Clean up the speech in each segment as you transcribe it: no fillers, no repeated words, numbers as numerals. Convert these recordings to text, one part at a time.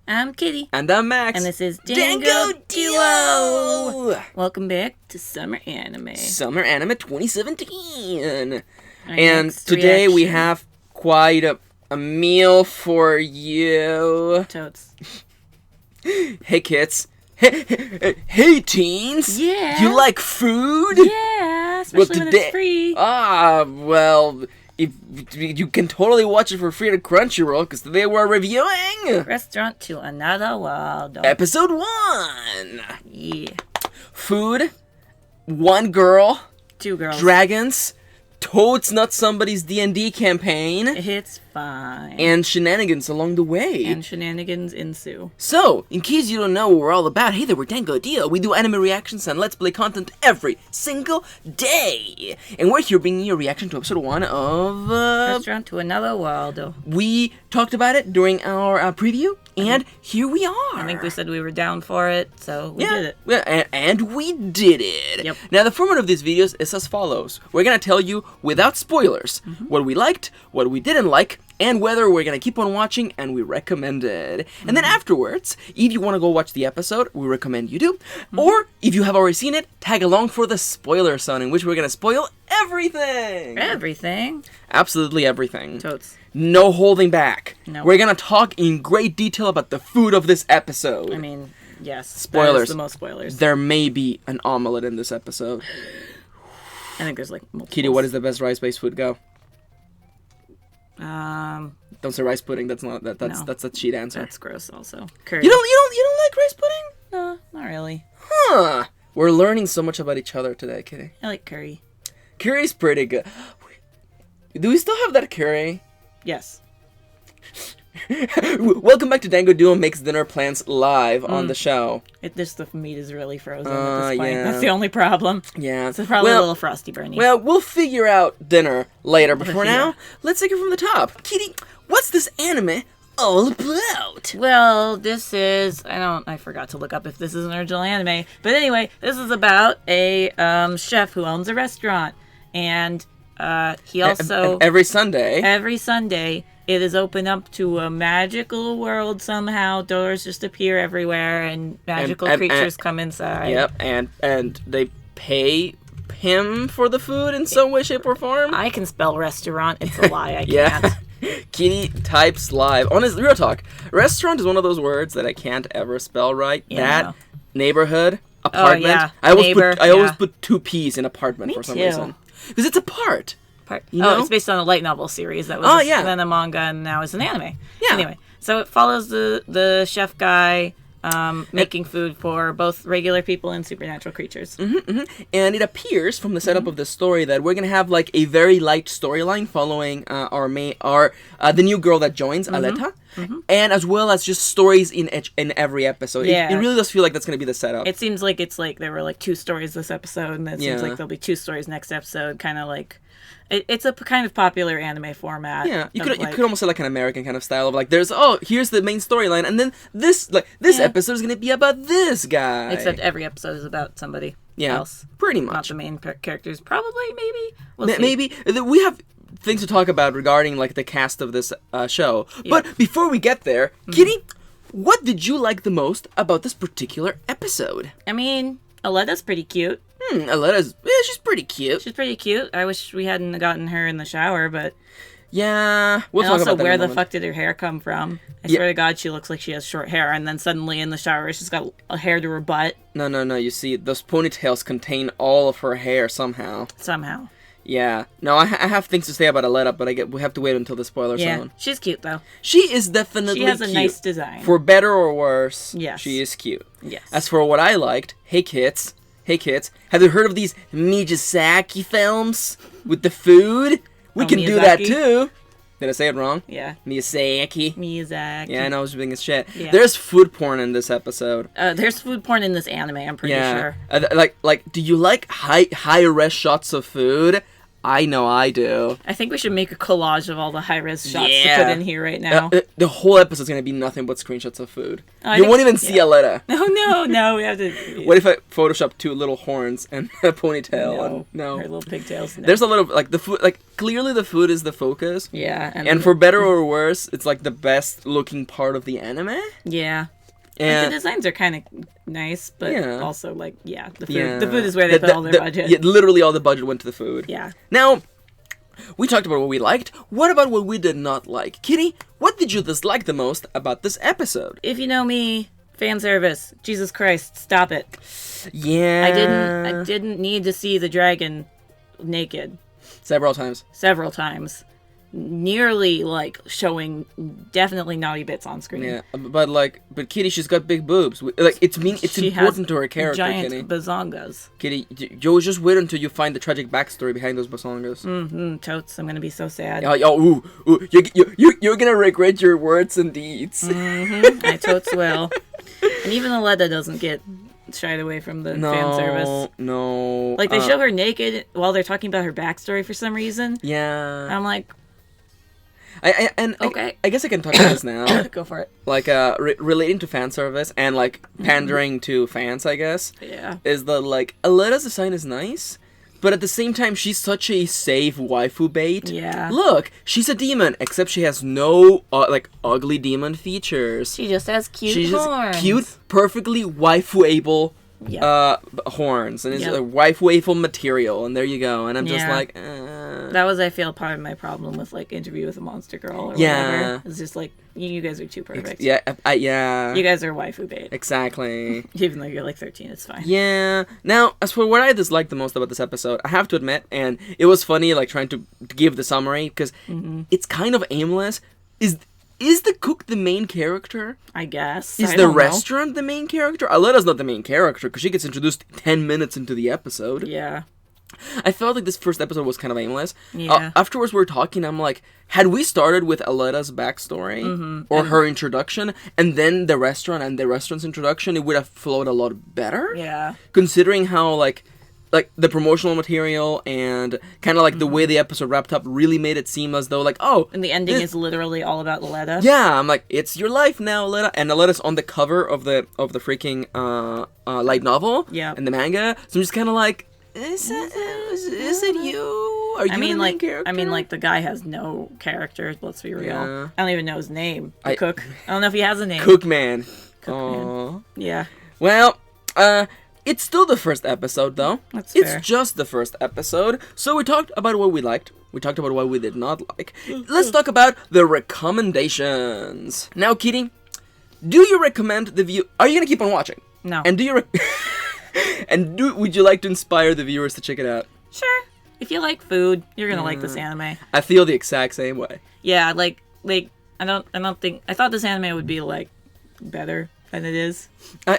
I'm Kitty. And I'm Max. And this is Dango Duo. Welcome back to Summer Anime. Summer Anime 2017. Our And next today we reaction. have quite a meal for you. Totes. Hey kids. Hey teens. Yeah. You like food? Yeah, especially when it's free. Well, if you can totally watch it for free at Crunchyroll because today we're reviewing Restaurant to Another World. Episode 1. Yeah. Food, one girl, 2 girls. dragons, totes not somebody's D&D campaign, It's fine. and shenanigans along the way. And shenanigans ensue. So, in case you don't know what we're all about, hey there, we're Dango Duo. We do anime reactions and Let's Play content every single day. And we're here bringing you a reaction to episode 1 of... Restaurant to Another World. we talked about it during our preview, and here we are. I think we said we were down for it, so we did it. Yeah, and we did it. Yep. Now, the format of these videos is as follows. We're going to tell you, without spoilers, what we liked, what we didn't like, and whether we're going to keep on watching and we recommend it. And then afterwards, if you want to go watch the episode, we recommend you do. Or, if you have already seen it, tag along for the spoiler zone, in which we're going to spoil everything. Everything. Absolutely everything. Totes. No holding back. No. We're going to talk in great detail about the food of this episode. I mean, yes. Spoilers. That is the most spoilers. There may be an omelet in this episode. I think there's like multiple. Kitty, what is the best rice-based food? Go. Um, Don't say rice pudding. That's not that's No. that's a cheat answer. that's gross also. Curry. You don't like rice pudding? No, not really. Huh. We're learning so much about each other today, Kitty. I like curry. Curry's pretty good. Do we still have that curry? Yes. Welcome back to Dango Duo Makes Dinner Plans live on the show. Just the meat is really frozen at this point. yeah. That's the only problem. Yeah. It's probably a little frosty burny. Well, we'll figure out dinner later. But for Yeah. now, let's take it from the top. Kitty, what's this anime all about? Well, this is I forgot to look up if this is an original anime. But anyway, this is about a chef who owns a restaurant. And he also Every Sunday. every Sunday it is open up to a magical world somehow. Doors just appear everywhere and magical creatures come inside. Yep, and they pay him for the food in some way, shape, or form. I can spell restaurant. It's a lie. I Yeah. can't. Kitty types live. Honestly, real talk. Restaurant is one of those words that I can't ever spell right. Yeah, that, no. neighborhood, apartment. yeah. I always Neighbor, always yeah. put 2 P's in apartment for some too. reason. Because it's a part. You Oh, know? it's based on a light novel series that was Oh, yeah. then a manga and now is an anime. Yeah. Anyway, so it follows the chef guy making food for both regular people and supernatural creatures. And it appears from the setup of the story that we're gonna have like a very light storyline following the new girl that joins, Aleta, and as well as just stories in every episode. Yeah. It really does feel like that's gonna be the setup. It seems like there were like 2 stories this episode, and it seems like there'll be 2 stories next episode. Kind of like it's a kind of popular anime format. Yeah, you of, could almost say like an American kind of style of like here's the main storyline, and then this episode is gonna be about this guy. Except every episode is about somebody else. Pretty Not much. the main characters. Probably, maybe. We'll see. Maybe we have things to talk about regarding like the cast of this show. But before we get there, Kitty, what did you like the most about this particular episode? I mean, Aleta's pretty cute. Aleta's she's pretty cute. She's pretty cute. I wish we hadn't gotten her in the shower, but... Yeah, we'll and talk also, about that where in a the moment. fuck did her hair come from? I swear to God, she looks like she has short hair, and then suddenly in the shower, she's got a hair to her butt. No, you see, those ponytails contain all of her hair somehow. Somehow. Yeah. No, I have things to say about Aleta, but we have to wait until the spoiler zone. She's cute, though. She is definitely She has a cute. nice design. For better or worse, Yes. she is cute. Yes. As for what I liked, hey kids, have you heard of these Miyazaki films with the food? We can do that Miyazaki? too. Did I say it wrong? Yeah. Miyazaki. Miyazaki. Yeah, I know I was being as shit. Yeah. There's food porn in this episode. There's food porn in this anime, I'm pretty sure. Like, do you like high res shots of food? I know I do. I think we should make a collage of all the high-res shots to put in here right now. The whole episode's gonna be nothing but screenshots of food. Oh, you won't even see Aletta. No, we have to... What if I Photoshop 2 little horns and a ponytail? No. Her little pigtails. No. There's a little, like, the food, like, clearly the food is the focus. Yeah. And for better or worse, it's, like, the best looking part of the anime. Yeah. And like the designs are kind of nice, but also, like, the food, the food is where they put all their budget. Yeah, literally all the budget went to the food. Yeah. Now, we talked about what we liked. What about what we did not like? Kitty, what did you dislike the most about this episode? If you know me, fan service. Jesus Christ, stop it. Yeah. I didn't need to see the dragon naked. Several times. Nearly, like, showing definitely naughty bits on screen. Yeah, but Kitty, she's got big boobs. Like, it's important to her character, giant Kitty. bazongas. Kitty, you just wait until you find the tragic backstory behind those bazongas. Totes, I'm gonna be so sad. You're gonna regret your words and deeds. I totes will. And even Aletta doesn't get shied away from the fan service. No. Like, they show her naked while they're talking about her backstory for some reason. Yeah. I'm like... Okay. I guess I can talk about this now. Go for it. Like, relating to fan service and, like, pandering to fans, I guess. Yeah. Is that, like, Aletta's design is nice, but at the same time, she's such a safe waifu bait. Yeah. Look, she's a demon, except she has no, like, ugly demon features. She just has cute She's horns. Just cute, perfectly waifu-able horns. And it's a waifu-able material, and there you go. And I'm just like, That was, I feel, part of my problem with, like, Interview with a Monster Girl or whatever. It's just like, you guys are too perfect. Yeah. You guys are waifu bait. Exactly. Even though you're like 13, it's fine. Yeah. Now, as for what I disliked the most about this episode, I have to admit, and it was funny, like, trying to give the summary, because it's kind of aimless. Is the cook the main character? I guess. Is the restaurant the main character? Aletta's not the main character, because she gets introduced 10 minutes into the episode. Yeah. I felt like this first episode was kind of aimless. Yeah. Afterwards, we were talking, I'm like, had we started with Aletta's backstory, or her introduction, and then the restaurant and the restaurant's introduction, it would have flowed a lot better. Yeah. Considering how, like the promotional material and kind of like the way the episode wrapped up really made it seem as though, like, oh. And the ending is literally all about Aletta. Yeah, I'm like, it's your life now, Aletta. And Aletta's on the cover of the freaking light novel. Yeah. And the manga. So I'm just kind of like, is it you? Are you the main character? I mean, like, the guy has no character, let's be real. Yeah. I don't even know his name. The cook. I don't know if he has a name. Cookman. Cookman. Yeah. Well, it's still the first episode, though. That's fair. It's just the first episode. So we talked about what we liked. We talked about what we did not like. Let's talk about the recommendations. Now, Kitty, do you recommend the view? Are you gonna keep on watching? No. And do you? Would you like to inspire the viewers to check it out? Sure. If you like food, you're gonna like this anime. I feel the exact same way. Yeah, like I don't think I thought this anime would be like better than it is. I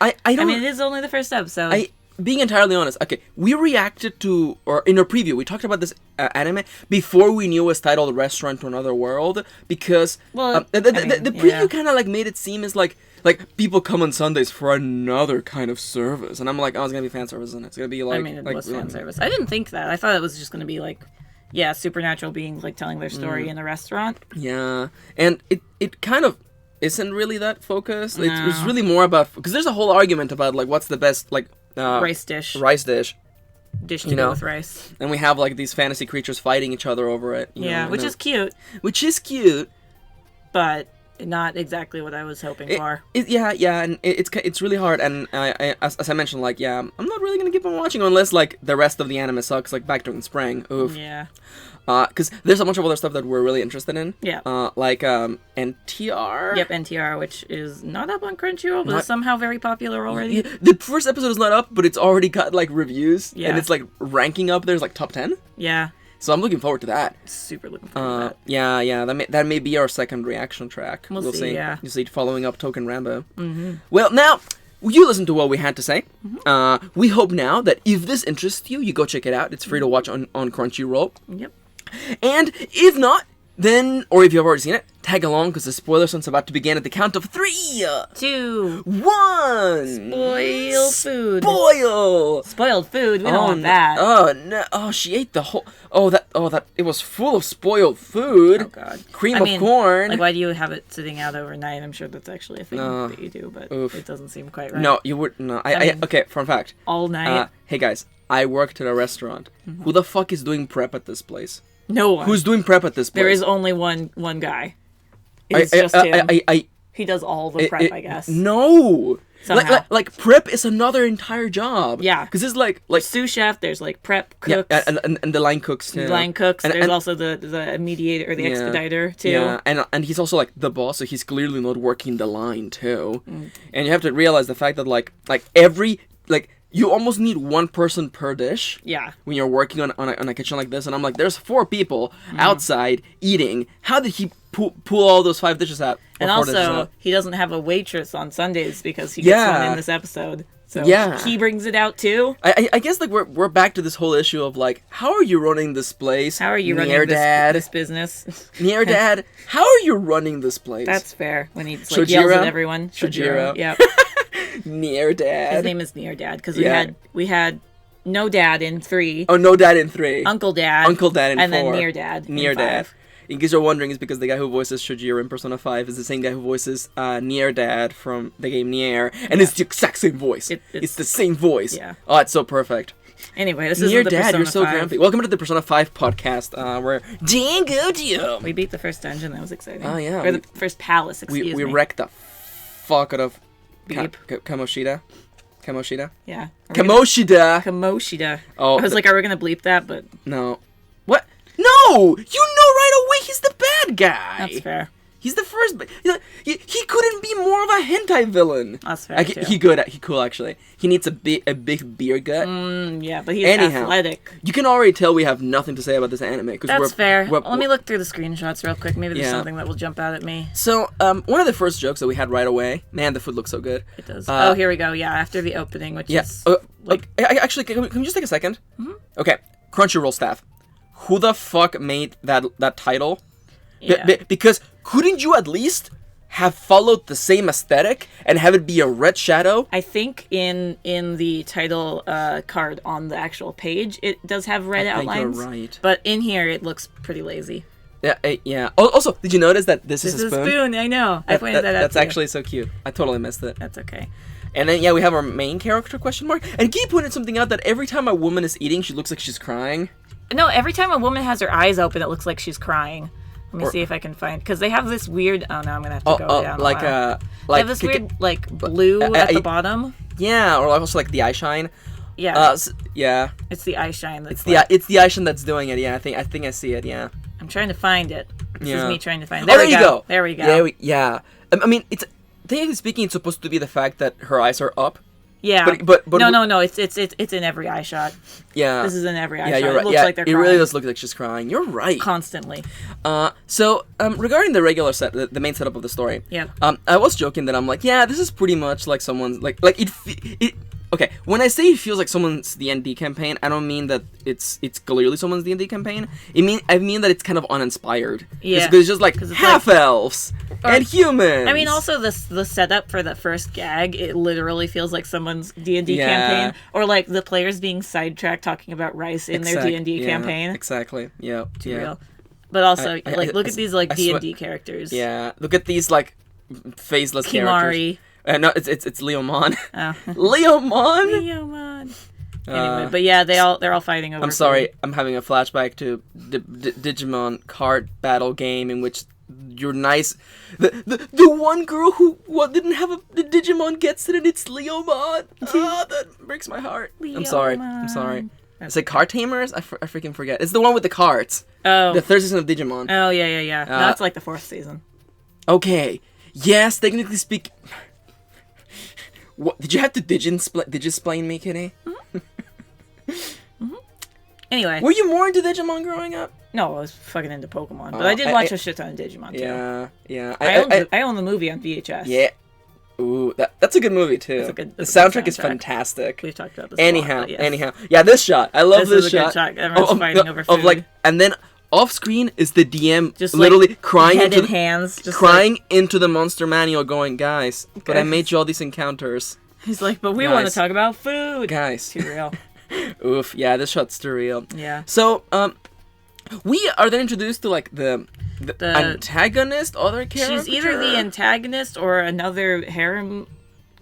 don't. I mean, it is only the first episode. Being entirely honest, okay, we reacted to, or in our preview, we talked about this anime before we knew it was titled Restaurant to Another World, because the preview kind of like made it seem as like people come on Sundays for another kind of service, and I'm like, oh, it's gonna be fan service, and it's gonna be like. I mean, it was fan service. I didn't think that. I thought it was just gonna be like, supernatural beings like telling their story in a restaurant. Yeah, and it kind of isn't really that focused. No. It's really more about, because there's a whole argument about like what's the best like. Rice dish to go with rice, and we have like these fantasy creatures fighting each other over it. Which is cute, but not exactly what I was hoping for. And it's really hard. And as I mentioned, like, I'm not really gonna keep on watching unless like the rest of the anime sucks, like Back During Spring. Oof. Yeah. Because there's a bunch of other stuff that we're really interested in. Yeah. Like NTR. Yep, NTR, which is not up on Crunchyroll, but is somehow very popular already. Yeah, the first episode is not up, but it's already got like reviews. Yeah. And it's like ranking up. There's like top 10. Yeah. So I'm looking forward to that. Super looking forward to that. Yeah. That may be our second reaction track. We'll see. Yeah. You'll see, following up Token Rambo. Mm-hmm. Well, now. You listened to what we had to say. Mm-hmm. We hope now that if this interests you, you go check it out. It's free to watch on Crunchyroll. Yep. And if not, Then, or if you've already seen it, tag along because the spoiler zone's about to begin at the count of 3, 2, 1. Spoil food. Spoiled food. We don't want that. Oh no! Oh, she ate the whole. Oh that. It was full of spoiled food. Oh god. Cream of corn. Like, why do you have it sitting out overnight? I'm sure that's actually a thing that you do, but it doesn't seem quite right. No, you would no. Okay. Fun fact. All night. Hey guys, I worked at a restaurant. Who the fuck is doing prep at this place? No one. Who's doing prep at this place? There is only one guy. It's just him. He does all the prep, I guess. No. Like prep is another entire job. Yeah. Because it's like sous chef. There's like prep cooks. Yeah, and the line cooks too. Line cooks. There's also the mediator or the expediter too. Yeah, and he's also like the boss, so he's clearly not working the line too. And you have to realize the fact that like every you almost need one person per dish. Yeah. When you're working on a kitchen like this, and I'm like, there's 4 people outside eating. How did he pull all those 5 dishes out? And also, he doesn't have a waitress on Sundays because he gets one in this episode. So he brings it out too. I guess like we're back to this whole issue of like, how are you running this place? How are you running this business? Near Dad, how are you running this place? That's fair. When he like, yells at everyone. Shojiro. Yeah. Near Dad. His name is Near Dad because we had no dad in 3. Oh, no dad in 3. Uncle Dad in 4. And then Near Dad. Near Dad. In case you're wondering, it's because the guy who voices Shojiro in Persona 5 is the same guy who voices Near Dad from the game Nier, and it's the exact same voice. It's the same voice. Yeah. Oh, it's so perfect. Anyway, this is Near the Dad, Persona you're so 5. grumpy. Welcome to the Persona 5 podcast, where Dango Duo. We beat the first dungeon. That was exciting. Oh yeah. Or the first palace. Excuse me. We wrecked the fuck out of Beep. Kamoshida. Yeah. Kamoshida. Oh, I was like, are we gonna bleep that? But no. What? No! You know right away he's the bad guy. That's fair. He's the first. He couldn't be more of a hentai villain. That's fair too. He cool actually. He needs a big beer gut. Yeah, but he's athletic. You can already tell we have nothing to say about this anime. That's fair. Let me look through the screenshots real quick. Maybe there's something that will jump out at me. So, one of the first jokes that we had right away. Man, the food looks so good. It does. Here we go. Yeah, after the opening, which is actually, can we just take a second? Okay, Crunchyroll staff. Who the fuck made that title? Yeah. Because couldn't you at least have followed the same aesthetic and have it be a red shadow? I think in the title card on the actual page, it does have red outlines. You're right. But in here, it looks pretty lazy. Yeah. Also, did you notice that this is a spoon? This is a spoon, I know. I pointed that out. That's actually so cute. I totally missed it. That's okay. And then, we have our main character, question mark. And Guy pointed something out that every time a woman is eating, she looks like she's crying. No, every time a woman has her eyes open, it looks like she's crying. Let me see if I can find, because they have this weird. Oh no, I'm gonna have to go down. They have this weird blue at the bottom. Yeah, or also like the eye shine. Yeah. Yeah. It's the eye shine. It's the eye shine that's doing it. Yeah, I think I see it. Yeah. I'm trying to find it. This is me trying to find it. There you go. There we go. Yeah. I mean, technically speaking, it's supposed to be the fact that her eyes are up. Yeah, but no. It's in every eye shot. Yeah, this is in every eye shot. You're right. It looks like they're crying. It really does look like she's crying. You're right. Constantly. So regarding the regular set, the main setup of the story. Yeah. I was joking that I'm like, yeah, this is pretty much like someone's like it. Okay, when I say it feels like someone's D&D campaign, I don't mean that it's clearly someone's D&D campaign. I mean that it's kind of uninspired. Yeah. Because it's just like half-elves and humans. I mean, also the setup for the first gag, it literally feels like someone's D&D campaign, or like the players being sidetracked talking about rice in their D&D campaign. Exactly. Yeah. Real. But also, look at these like D&D characters. Yeah. Look at these like faceless characters. No, it's Leomon. Oh. Leomon. Anyway, but yeah, they're all fighting over. I'm sorry, I'm having a flashback to Digimon card battle game in which you're nice. The one girl who didn't have the Digimon gets it, and it's Leomon. That breaks my heart. Leomon. I'm sorry. Is it Card Tamers? I freaking forget. It's the one with the cards. Oh. The third season of Digimon. Oh yeah. No, that's like the 4th season. Okay. Yes, technically speaking. What did you have to Digisplain me, Kitty? Anyway. Were you more into Digimon growing up? No, I was fucking into Pokemon, but I did watch a shit ton of Digimon too. Yeah. I own the movie on VHS. Yeah. Ooh, that's a good movie too. The soundtrack is fantastic. We've talked about this. Anyhow, a lot, yes. Yeah, this shot. I love this shot. This is a good shot. Everyone's fighting over food. And then off screen is the DM just literally like, crying head into in hands, just crying into the monster manual, going, guys, but I Guys. made you all these encounters. He's like, but we want to Guys. talk about food. Guys. Too real. Oof, yeah, this shot's too real. Yeah. So, we are then introduced to, like, the antagonist, other character. She's either the antagonist or another harem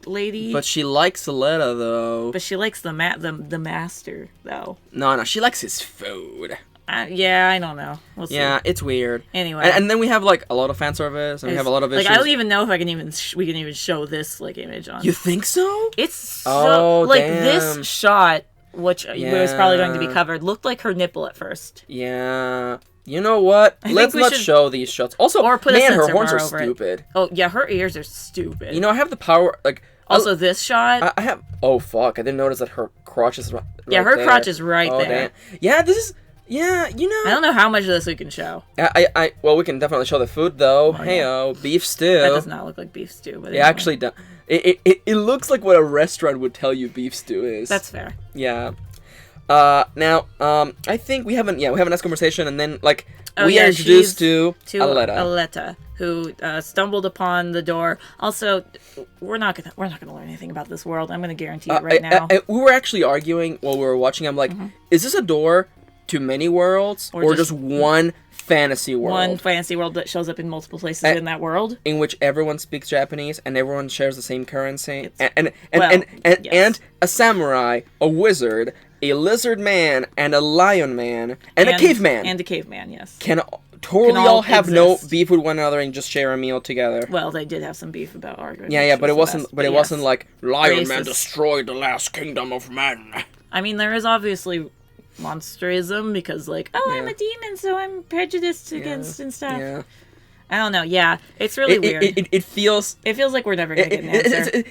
lady. But she likes Aletta, though. But she likes the master, though. No, she likes his food. Yeah, I don't know. We'll see. Yeah, it's weird. Anyway. And then we have, like, a lot of fan service, and we have a lot of issues. Like, I don't even know if I can even we can even show this, like, image on. You think so? It's so... like, damn. this shot, which was probably going to be Yeah. covered, looked like her nipple at first. Yeah. You know what? Let's we not should- show these shots. Also, Or put a man, her censor horns bar are over it. stupid. Oh, yeah, her ears are stupid. You know, I have the power, like... Also, this shot... I have... Oh, fuck. I didn't notice that her crotch is right yeah, her there. crotch is right Oh, there. damn. Yeah, this is... Yeah, you know... I don't know how much of this we can show. Well, we can definitely show the food, though. Oh, Hey-oh, beef stew. That does not look like beef stew. But It actually does. It looks like what a restaurant would tell you beef stew is. That's fair. Yeah. Now, I think we have a nice conversation, and then, like, we are introduced to Aletta. Aletta, who stumbled upon the door. Also, we're not gonna learn anything about this world. I'm gonna guarantee it right now. We were actually arguing while we were watching. I'm like, is this a door to many worlds, or just one fantasy world? One fantasy world that shows up in multiple places in that world, in which everyone speaks Japanese and everyone shares the same currency, yes. and a samurai, a wizard, a lizard man, and a lion man, and a caveman. And a caveman, yes. Can totally all all have no exist. beef with one another and just share a meal together. Well, they did have some beef about arguing. Yeah, which but it was the wasn't. best, But it yes. wasn't like Lion Man Racist. destroyed the last kingdom of men. I mean, there is obviously monsterism because, like, oh, I'm Yeah. a demon, so I'm prejudiced against and stuff. Yeah, I don't know. Yeah, it's really weird. it feels. It feels like we're never gonna get an answer.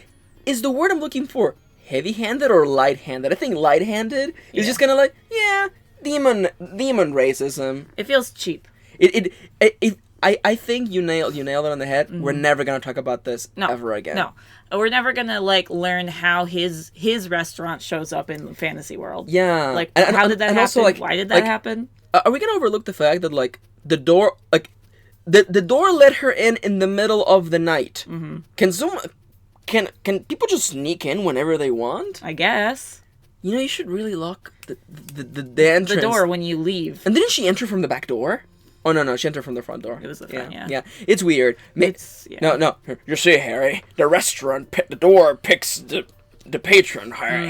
Is the word I'm looking for heavy-handed or light-handed? I think light-handed is just kind of like, yeah, demon racism. It feels cheap. I think you nailed it on the head. We're never gonna talk about this ever again. No, we're never gonna like learn how his restaurant shows up in the fantasy world. Yeah, like and how did that happen? Also, like, why did that happen? Are we gonna overlook the fact that like the door, like the door let her in the middle of the night? Mm-hmm. Can people just sneak in whenever they want? I guess. You know, you should really lock the entrance. The door when you leave. And didn't she enter from the back door? Oh, no, she entered from the front door. It was the front, yeah. Yeah, it's weird. Yeah. No. You see, Harry, the door picks the patron, Harry.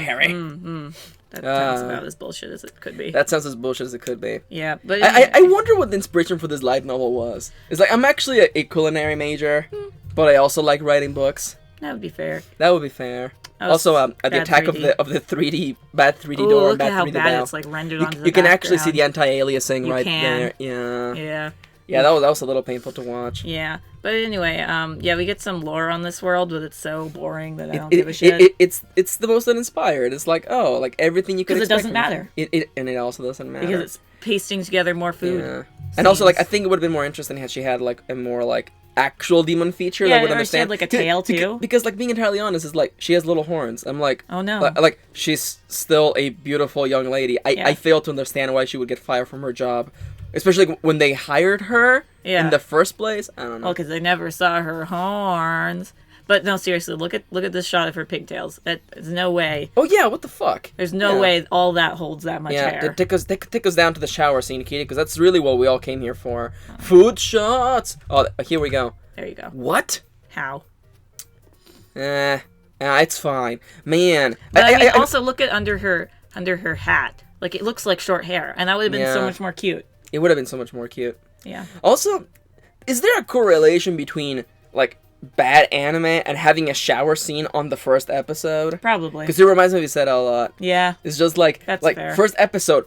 That sounds about as bullshit as it could be. That sounds as bullshit as it could be. Yeah, but... I wonder what the inspiration for this light novel was. It's like, I'm actually a culinary major, but I also like writing books. That would be fair. That would be fair. Was Also, the attack 3D. of the 3D bad 3D Ooh, door, look bad at how 3D bad bell. it's like rendered onto the You can actually see background. the anti-aliasing right can. there. Yeah. Yeah. Yeah, that was a little painful to watch. Yeah. But anyway, yeah, we get some lore on this world, but it's so boring that I don't give a shit. It's the most uninspired. It's like, oh, like everything you could expect. Because it doesn't matter. And it also doesn't matter. Because it's pasting together more food. Yeah. And also, like, I think it would have been more interesting had she had, like, a more, like, actual demon feature that would or she understand. had, like, a tail, too. Because, like, being entirely honest, is like, she has little horns. I'm like... Oh, no. Like, she's still a beautiful young lady. I fail to understand why she would get fired from her job. Especially when they hired her in the first place. I don't know. Well, because they never saw her horns. But no, seriously, look at this shot of her pigtails. There's no way. Oh yeah, what the fuck? There's no way all that holds that much hair. Yeah, take us down to the shower scene, Kitty, because that's really what we all came here for. Food shots. Oh, here we go. There you go. What? How? It's fine, man. But I mean, also look at under her hat. Like, it looks like short hair, and that would have been so much more cute. It would have been so much more cute. Yeah. Also, is there a correlation between, like, bad anime and having a shower scene on the first episode? Probably. Because it reminds me of Said a lot. Yeah. It's just like, That's like fair. First episode,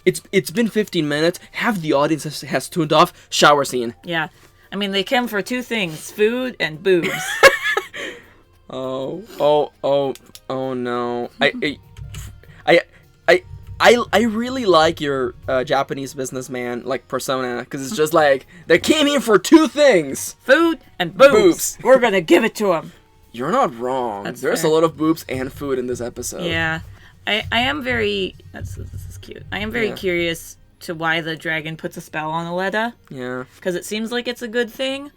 it's been 15 minutes, half the audience has tuned off, shower scene. Yeah. I mean, they came for two things, food and boobs. Oh no. I really like your Japanese businessman, like, persona, because it's just like, they came here for two things. Food and boobs. Boobs. We're gonna give it to them. You're not wrong. That's There's fair. a lot of boobs and food in this episode. Yeah. I am very... This is cute. I am very curious to why the dragon puts a spell on Aletta. Yeah. Because it seems like it's a good thing.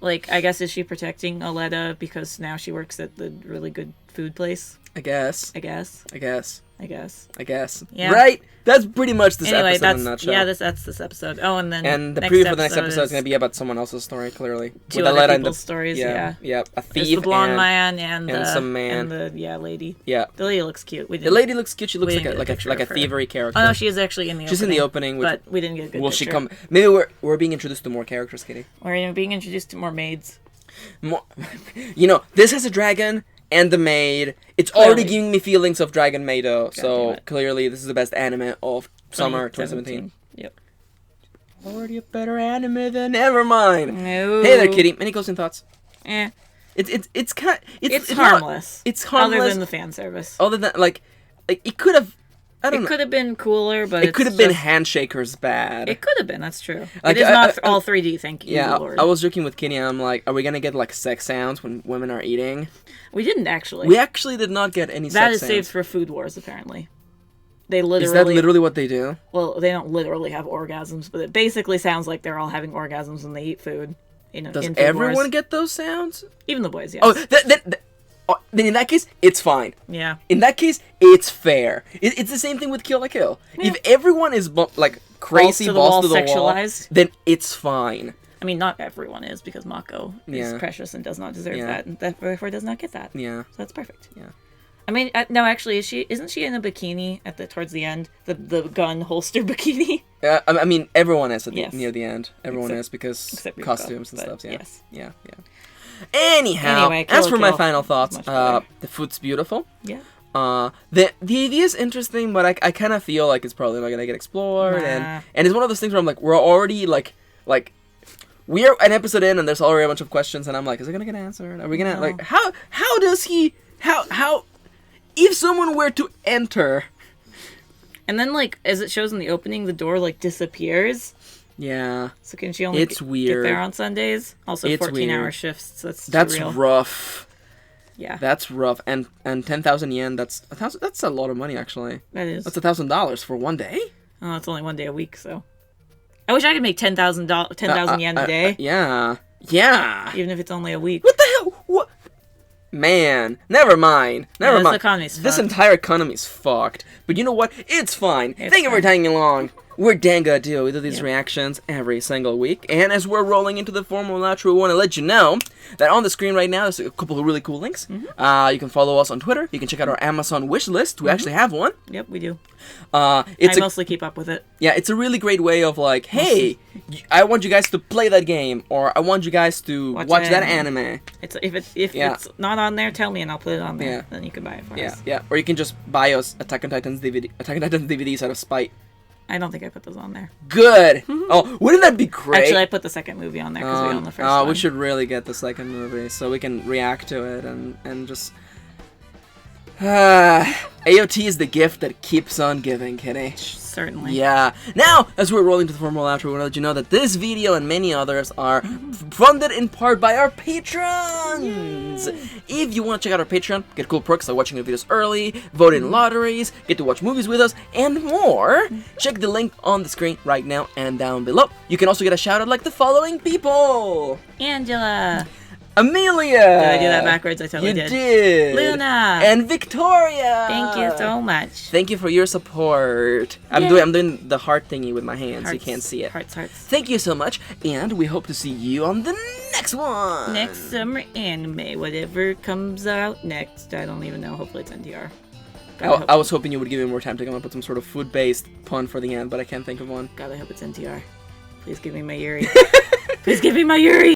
Like, I guess, is she protecting Aletta because now she works at the really good food place? I guess. I guess. I guess. I guess. I guess. Yeah. Right? That's pretty much this Anyway, episode in a nutshell. Yeah, that's this episode. Oh, and then And the preview for the next episode is going to be about someone else's story, clearly. two With other Aletta people's stories, yeah. Yeah, a thief There's the blonde and, man and the some man. and the lady. Yeah. The lady looks cute. The lady looks cute. She looks we like didn't a get a picture of her. thievery character. Oh no, she is actually in the opening. She's in the opening. But we didn't get a good Will picture. she come? Maybe we're being introduced to more characters, Kitty. We're being introduced to more maids. More, this has a dragon and the maid. It's Clearly. already giving me feelings of Dragon Maido. damn So it. clearly, this is the best anime of summer 2017. Yep. Already a better anime than never mind. No. Hey there, Kitty. Any closing thoughts? Eh. It's kind. It's not- harmless. it's harmless. Other than the fan service. Other than like it could have. I don't It know. could have been cooler, but It could have been Handshakers bad. It could have been. That's true. Like, it is not all 3D. Thank you, Yeah, Lord. I was joking with Kitty. I'm like, are we gonna get like sex sounds when women are eating? We didn't actually. We actually did not get any That sex is sounds. saved for Food Wars, apparently. They literally. Is that literally what they do? Well, they don't literally have orgasms, but it basically sounds like they're all having orgasms when they eat food. Does in Food everyone Wars. get those sounds? Even the boys, yes. Oh, then in that case, it's fine. Yeah. In that case, it's fair. It's the same thing with Kill la Kill. Yeah. If everyone is like crazy balls to the wall, sexualized. then it's fine. I mean, not everyone is, because Mako Yeah. is precious and does not deserve Yeah. that, and therefore does not get that. Yeah. So that's perfect. Yeah. I mean, no, actually, isn't she in a bikini towards the end? The gun holster bikini? I mean, everyone is Yes. near the end. Everyone Except- is because except Ryuko, costumes and but stuff. Yeah. yes. Yeah. Anyhow, Anyway, Kill as la for my Kill final is thoughts, much better. the food's beautiful. Yeah. The idea is interesting, but I kind of feel like it's probably not gonna get explored, Nah. and it's one of those things where I'm like, we're already like we're an episode in, and there's already a bunch of questions, and I'm like, is it gonna get answered? Are we gonna No. like how does he how if someone were to enter? And then, like, as it shows in the opening, the door, like, disappears. Yeah, So can she only It's get weird. there on Sundays? Also, It's 14-hour weird. shifts. That's that's real. rough. Yeah, That's rough, and 10,000 yen. That's a lot of money actually. that is. That's $1,000 for one day. Oh, it's only one day a week, so. I wish I could make 10,000 yen a day, Yeah. even if it's only a week. What the hell? What? Man, never mind. Never this mind. economy's This fucked. entire economy's fucked. But you know what? It's fine. Thank you for fine. tagging along. We're Dango Duo. We do these Yeah. reactions every single week. And as we're rolling into the formal outro, we want to let you know that on the screen right now, there's a couple of really cool links. Mm-hmm. You can follow us on Twitter. You can check out our Amazon wish list. We actually have one. Yep, we do. It's I a mostly keep up with it. Yeah, it's a really great way of like, hey, I want you guys to play that game, or I want you guys to watch that anime. It's if Yeah. it's not on there, tell me and I'll put it on there. Yeah. Then you can buy it for Yeah, us. yeah. Or you can just buy us Attack on Titan's DVDs out of spite. I don't think I put those on there. Good. Oh, wouldn't that be great? Actually, I put the second movie on there because we own the first one. We should really get the second movie so we can react to it and just. AOT is the gift that keeps on giving, Kitty. Certainly. Yeah. Now, as we're rolling to the formal outro, we want to let you know that this video and many others are funded in part by our patrons. If you want to check out our Patreon, get cool perks like watching the videos early, vote in lotteries, get to watch movies with us, and more, check the link on the screen right now and down below. You can also get a shout out like the following people: Angela. Amelia. Did I do that backwards? I totally You did. did. Luna. And Victoria. Thank you so much. Thank you for your support. I'm Yay. doing the heart thingy with my hands. You can't see it. Hearts. Thank you so much, and we hope to see you on the next one. Next summer anime, whatever comes out next. I don't even know. Hopefully it's NTR. I was hoping you would give me more time to come up with some sort of food-based pun for the end, but I can't think of one. God, I hope it's NTR. Please give me my Yuri. Please give me my Yuri.